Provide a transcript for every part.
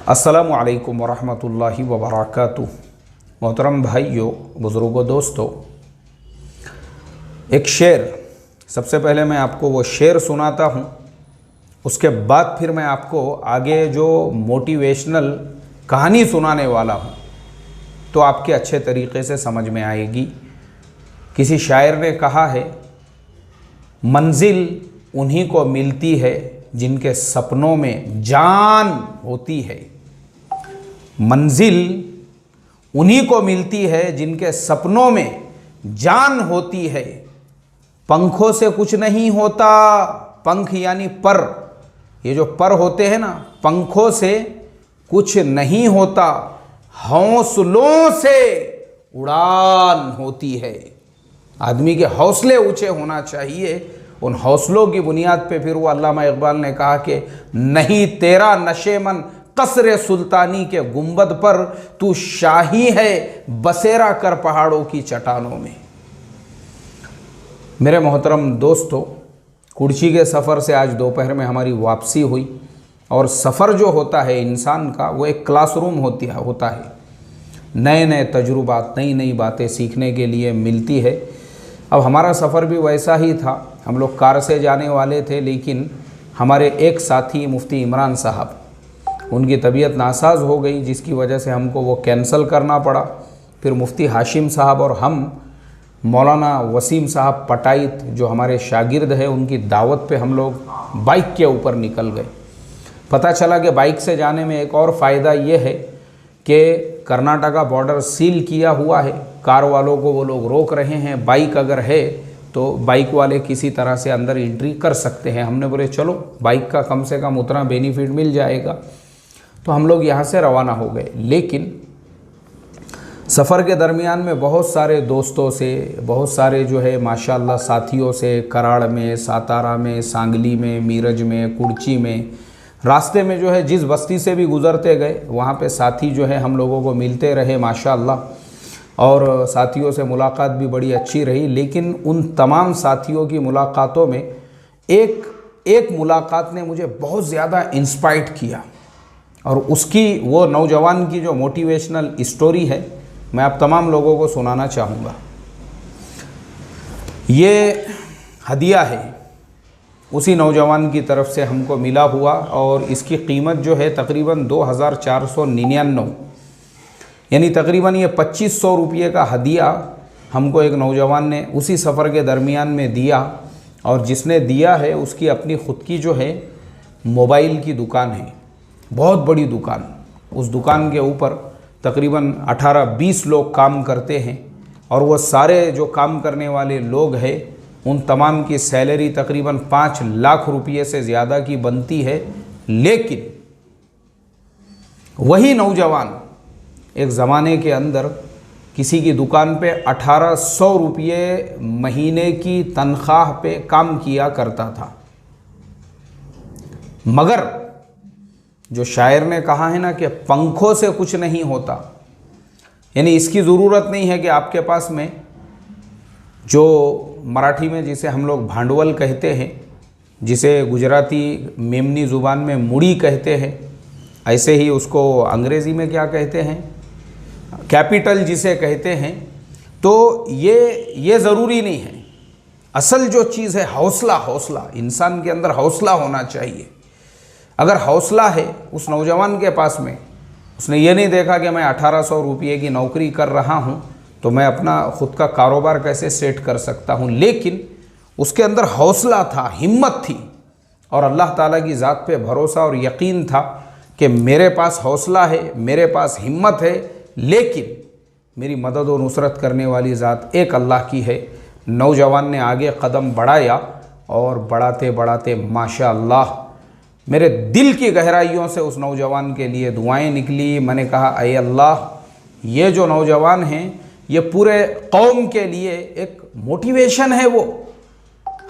अस्सलामु अलैकुम वरहमतुल्लाहि वबरकातुहू। मोहतरम भाइयों, बुज़ुर्गों, दोस्तों, एक शेर, सबसे पहले मैं आपको वो शेर सुनाता हूँ, उसके बाद फिर मैं आपको आगे जो मोटिवेशनल कहानी सुनाने वाला हूँ तो आपके अच्छे तरीक़े से समझ में आएगी। किसी शायर ने कहा है, मंजिल उन्हीं को मिलती है जिनके सपनों में जान होती है। मंजिल उन्हीं को मिलती है जिनके सपनों में जान होती है। पंखों से कुछ नहीं होता, पंख यानी पर, ये जो पर होते हैं ना, पंखों से कुछ नहीं होता, हौसलों से उड़ान होती है। आदमी के हौसले ऊंचे होना चाहिए। उन हौसलों की बुनियाद पे फिर वो अल्लामा इकबाल ने कहा कि नहीं तेरा नशेमन कसरे सुल्तानी के गुंबद पर, तू शाही है बसेरा कर पहाड़ों की चट्टानों में। मेरे मोहतरम दोस्तों, कुर्ची के सफ़र से आज दोपहर में हमारी वापसी हुई। और सफ़र जो होता है इंसान का, वो एक क्लासरूम होता है। नए नए तजुर्बात, नई नई बातें सीखने के लिए मिलती है। अब हमारा सफ़र भी वैसा ही था। हम लोग कार से जाने वाले थे, लेकिन हमारे एक साथी मुफ्ती इमरान साहब, उनकी तबीयत नासाज हो गई, जिसकी वजह से हमको वो कैंसिल करना पड़ा। फिर मुफ्ती हाशिम साहब और हम मौलाना वसीम साहब पटाइत, जो हमारे शागिर्द हैं, उनकी दावत पे हम लोग बाइक के ऊपर निकल गए। पता चला कि बाइक से जाने में एक और फ़ायदा ये है कि कर्नाटका बॉर्डर सील किया हुआ है। कार वालों को वो लोग रोक रहे हैं। बाइक अगर है तो बाइक वाले किसी तरह से अंदर एंट्री कर सकते हैं। हमने बोले चलो बाइक का कम से कम उतना बेनिफिट मिल जाएगा। तो हम लोग यहाँ से रवाना हो गए। लेकिन सफ़र के दरमियान में बहुत सारे दोस्तों से, बहुत सारे जो है माशाल्लाह साथियों से, कराड़ में, सातारा में, सांगली में, मीरज में, कुर्ची में, रास्ते में जो है जिस बस्ती से भी गुज़रते गए वहाँ पे साथी जो है हम लोगों को मिलते रहे माशाल्लाह। और साथियों से मुलाकात भी बड़ी अच्छी रही। लेकिन उन तमाम साथियों की मुलाकातों में एक मुलाकात ने मुझे बहुत ज़्यादा इंस्पायर्ड किया। और उसकी, वो नौजवान की जो मोटिवेशनल स्टोरी है, मैं आप तमाम लोगों को सुनाना चाहूँगा। ये हदिया है उसी नौजवान की तरफ से हमको मिला हुआ, और इसकी कीमत जो है तकरीबन 2499, यानी तकरीबन ये 2500 रुपये का हदिया हमको एक नौजवान ने उसी सफ़र के दरमियान में दिया। और जिसने दिया है उसकी अपनी ख़ुद की जो है मोबाइल की दुकान है, बहुत बड़ी दुकान। उस दुकान के ऊपर तकरीबन 18-20 लोग काम करते हैं। और वो सारे जो काम करने वाले लोग हैं, उन तमाम की सैलरी तकरीबन 5 लाख रुपये से ज़्यादा की बनती है। लेकिन वही नौजवान एक ज़माने के अंदर किसी की दुकान पे 1800 रुपये महीने की तनख्वाह पे काम किया करता था। मगर जो शायर ने कहा है ना कि पंखों से कुछ नहीं होता, यानी इसकी ज़रूरत नहीं है कि आपके पास में, जो मराठी में जिसे हम लोग भांडवल कहते हैं, जिसे गुजराती मेमनी ज़ुबान में मुड़ी कहते हैं, ऐसे ही उसको अंग्रेज़ी में क्या कहते हैं, कैपिटल जिसे कहते हैं। तो ये ज़रूरी नहीं है। असल जो चीज़ है हौसला, इंसान के अंदर हौसला होना चाहिए। अगर हौसला है उस नौजवान के पास में, उसने ये नहीं देखा कि मैं 1800 रुपये की नौकरी कर रहा हूँ तो मैं अपना ख़ुद का कारोबार कैसे सेट कर सकता हूँ, लेकिन उसके अंदर हौसला था, हिम्मत थी, और अल्लाह ताला की ज़ात पे भरोसा और यकीन था कि मेरे पास हौसला है, मेरे पास हिम्मत है, लेकिन मेरी मदद और नुसरत करने वाली ज़ात एक अल्लाह की है। नौजवान ने आगे कदम बढ़ाया और बढ़ाते बढ़ाते माशाअल्लाह मेरे दिल की गहराइयों से उस नौजवान के लिए दुआएं निकली। मैंने कहा, अय अल्लाह, ये जो नौजवान हैं ये पूरे कौम के लिए एक मोटिवेशन है। वो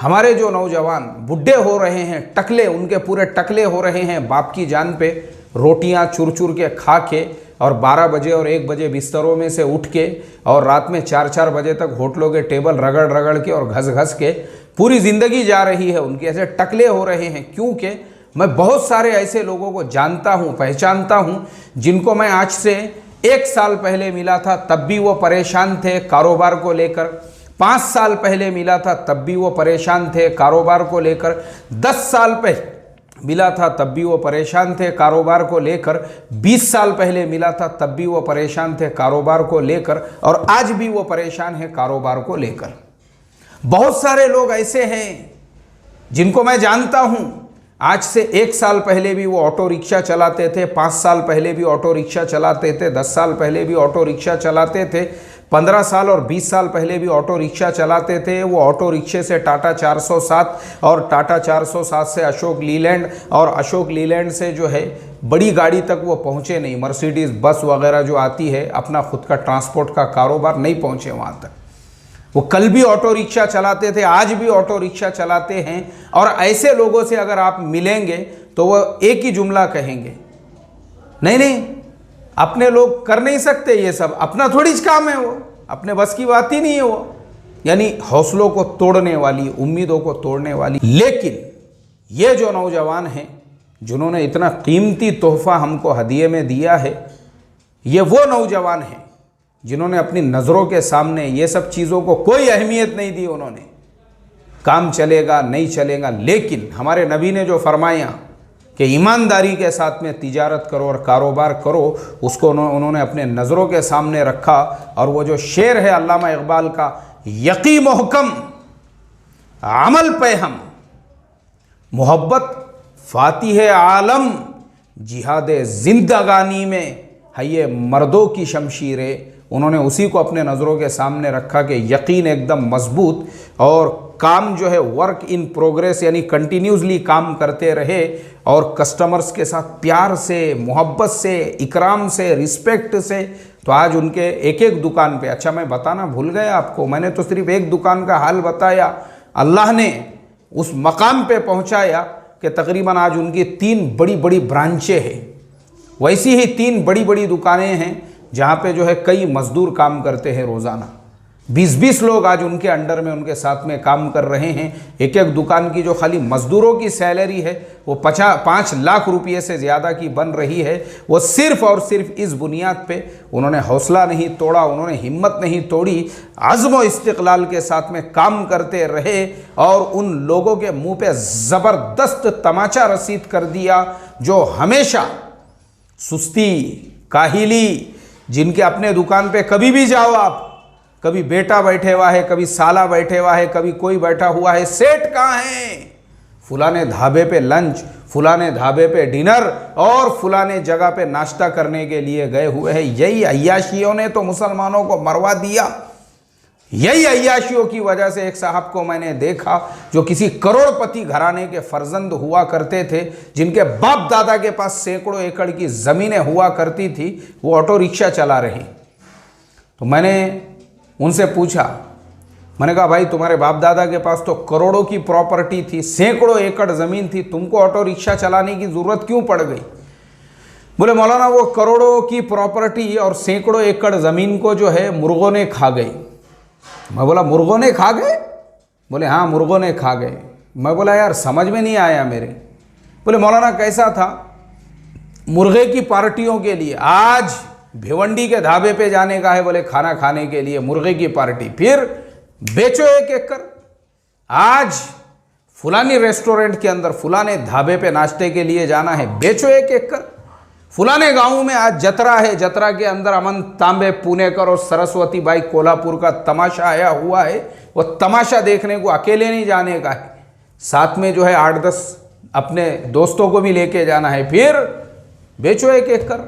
हमारे जो नौजवान बुढ़े हो रहे हैं, टकले, उनके पूरे टकले हो रहे हैं, बाप की जान पे रोटियां चुर चुर के खा के, और 12 बजे और 1 बजे बिस्तरों में से उठ के, और रात में 4-4 बजे तक होटलों के टेबल रगड़ रगड़ के और घस घस के पूरी ज़िंदगी जा रही है उनकी। ऐसे टकले हो रहे हैं क्योंकि मैं बहुत सारे ऐसे लोगों को जानता हूँ, पहचानता हूँ, जिनको मैं आज से 1 साल पहले मिला था तब भी वो परेशान थे कारोबार को लेकर, 5 साल पहले मिला था तब भी वो परेशान थे कारोबार को लेकर, 10 साल पहले मिला था तब भी वो परेशान थे कारोबार को लेकर, 20 साल पहले मिला था तब भी वो परेशान थे कारोबार को लेकर, और आज भी वो परेशान है कारोबार को लेकर। बहुत सारे लोग ऐसे हैं जिनको मैं जानता हूं, आज से 1 साल पहले भी वो ऑटो रिक्शा चलाते थे, 5 साल पहले भी ऑटो रिक्शा चलाते थे, 10 साल पहले भी ऑटो रिक्शा चलाते थे, 15 साल और 20 साल पहले भी ऑटो रिक्शा चलाते थे। वो ऑटो रिक्शे से टाटा 407 और टाटा 407 से अशोक लीलैंड और अशोक लीलैंड से जो है बड़ी गाड़ी तक वो पहुँचे नहीं। मर्सिडीज़ बस वगैरह जो आती है, अपना खुद का ट्रांसपोर्ट का कारोबार, नहीं पहुँचे वहाँ तक। वो कल भी ऑटो रिक्शा चलाते थे, आज भी ऑटो रिक्शा चलाते हैं। और ऐसे लोगों से अगर आप मिलेंगे तो वो एक ही जुमला कहेंगे, नहीं नहीं अपने लोग कर नहीं सकते ये सब, अपना थोड़ी काम है, वो अपने बस की बात ही नहीं है वो। यानी हौसलों को तोड़ने वाली, उम्मीदों को तोड़ने वाली। लेकिन ये जो नौजवान हैं जिन्होंने इतना कीमती तोहफा हमको हदिये में दिया है, ये वो नौजवान हैं जिन्होंने अपनी नज़रों के सामने ये सब चीज़ों को कोई अहमियत नहीं दी। उन्होंने काम चलेगा नहीं चलेगा, लेकिन हमारे नबी ने जो फरमाया कि ईमानदारी के साथ में तिजारत करो और कारोबार करो, उसको उन्होंने अपने नज़रों के सामने रखा। और वो जो शेर है अल्लामा इकबाल का, यकी मोहकम अमल पे हम, मोहब्बत फातिह आलम, जिहाद जिंदगानी में है ये मर्दों की शमशीरें। उन्होंने उसी को अपने नज़रों के सामने रखा कि यकीन एकदम मजबूत, और काम जो है वर्क इन प्रोग्रेस, यानी कंटिन्यूसली काम करते रहे और कस्टमर्स के साथ प्यार से, मोहब्बत से, इकराम से, रिस्पेक्ट से। तो आज उनके एक एक दुकान पे, अच्छा मैं बताना भूल गया आपको, मैंने तो सिर्फ एक दुकान का हाल बताया, अल्लाह ने उस मकाम पे पहुंचाया कि तकरीबन आज उनकी 3 बड़ी बड़ी ब्रांचें हैं। वैसी ही 3 बड़ी बड़ी दुकानें हैं जहाँ पे जो है कई मजदूर काम करते हैं रोज़ाना। 20-20 लोग आज उनके अंडर में, उनके साथ में काम कर रहे हैं। एक एक दुकान की जो खाली मजदूरों की सैलरी है वो 5 लाख रुपये से ज़्यादा की बन रही है। वो सिर्फ़ और सिर्फ इस बुनियाद पे उन्होंने हौसला नहीं तोड़ा, उन्होंने हिम्मत नहीं तोड़ी, अज़्म व इस्तिक़लाल के साथ में काम करते रहे और उन लोगों के मुँह पे ज़बरदस्त तमाचा रसीद कर दिया जो हमेशा सुस्ती, काहिली, जिनके अपने दुकान पे कभी भी जाओ आप, कभी बेटा बैठे हुआ है, कभी साला बैठे हुआ है, कभी कोई बैठा हुआ है, सेठ कहाँ है, फुलाने ढाबे पे लंच, फुलाने ढाबे पे डिनर और फुलाने जगह पे नाश्ता करने के लिए गए हुए हैं। यही अय्याशियों ने तो मुसलमानों को मरवा दिया। यही अय्याशियों की वजह से एक साहब को मैंने देखा जो किसी करोड़पति घराने के फर्जंद हुआ करते थे, जिनके बाप दादा के पास सैकड़ों एकड़ की ज़मीनें हुआ करती थी, वो ऑटो रिक्शा चला रहे। तो मैंने उनसे पूछा, मैंने कहा भाई तुम्हारे बाप दादा के पास तो करोड़ों की प्रॉपर्टी थी, सैकड़ों एकड़ ज़मीन थी, तुमको ऑटो रिक्शा चलाने की ज़रूरत क्यों पड़ गई? बोले मौलाना वो करोड़ों की प्रॉपर्टी और सैकड़ों एकड़ ज़मीन को जो है मुर्गों ने खा गई। मैं बोला मुर्गों ने खा गए? बोले हाँ मुर्गों ने खा गए। मैं बोला यार समझ में नहीं आया मेरे। बोले मौलाना कैसा था? मुर्गे की पार्टियों के लिए आज भिवंडी के ढाबे पे जाने का है, बोले खाना खाने के लिए मुर्गे की पार्टी, फिर बेचो 1 एकड़। आज फुलानी रेस्टोरेंट के अंदर, फुलाने ढाबे पे नाश्ते के लिए जाना है, बेचो 1 एकड़। फुलाने गांव में आज जतरा है, जतरा के अंदर अमन तांबे पुणेकर और सरस्वती बाई कोल्हापुर का तमाशा आया हुआ है, वो तमाशा देखने को अकेले नहीं जाने का है, साथ में जो है 8-10 अपने दोस्तों को भी लेके जाना है, फिर बेचो 1 एकड़।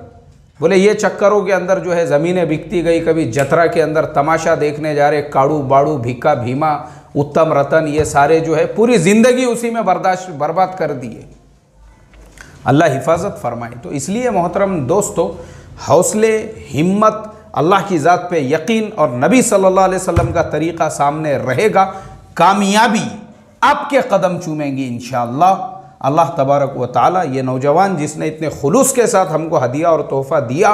बोले ये चक्करों के अंदर जो है ज़मीनें बिकती गई। कभी जतरा के अंदर तमाशा देखने जा रहे, काड़ू बाड़ू, भिक्का भीमा, उत्तम रतन, ये सारे जो है पूरी ज़िंदगी उसी में बर्बाद कर दिए। अल्लाह हिफाजत फरमाए। तो इसलिए मोहतरम दोस्तों, हौसले, हिम्मत, अल्लाह की ज़ात पे यकीन और नबी सल्लल्लाहु अलैहि वसल्लम का तरीक़ा सामने रहेगा, कामयाबी आपके कदम चूमेंगी इंशाअल्लाह। अल्लाह तबारक व ताला ये नौजवान जिसने इतने खुलूस के साथ हमको हदिया और तोहफ़ा दिया,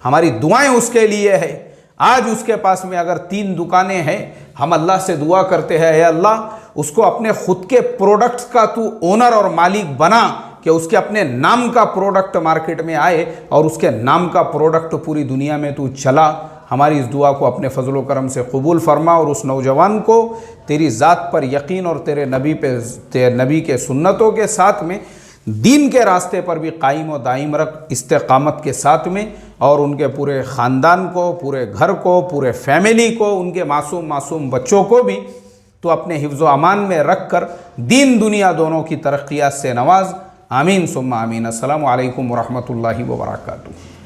हमारी दुआएं उसके लिए है। आज उसके पास में अगर 3 दुकानें हैं, हम अल्लाह से दुआ करते हैं, हे अल्लाह उसको अपने खुद के प्रोडक्ट्स का तू ओनर और मालिक बना, कि उसके अपने नाम का प्रोडक्ट मार्केट में आए और उसके नाम का प्रोडक्ट पूरी दुनिया में तू चला। हमारी इस दुआ को अपने फजलो करम से कबूल फरमा और उस नौजवान को तेरी ज़ात पर यकीन और तेरे नबी के सुन्नतों के साथ में दीन के रास्ते पर भी कायम व दायम रख, इस्तेकामत के साथ में, और उनके पूरे ख़ानदान को, पूरे घर को, पूरे फैमिली को, उनके मासूम बच्चों को भी तो अपने हिफ्ज़ व अमान में रख कर दीन दुनिया दोनों की तरक्कियात से नवाज। आमीन सुम्मा आमीन। अस्सलामु अलैकुम व रहमतुल्लाहि व बरकातुहू।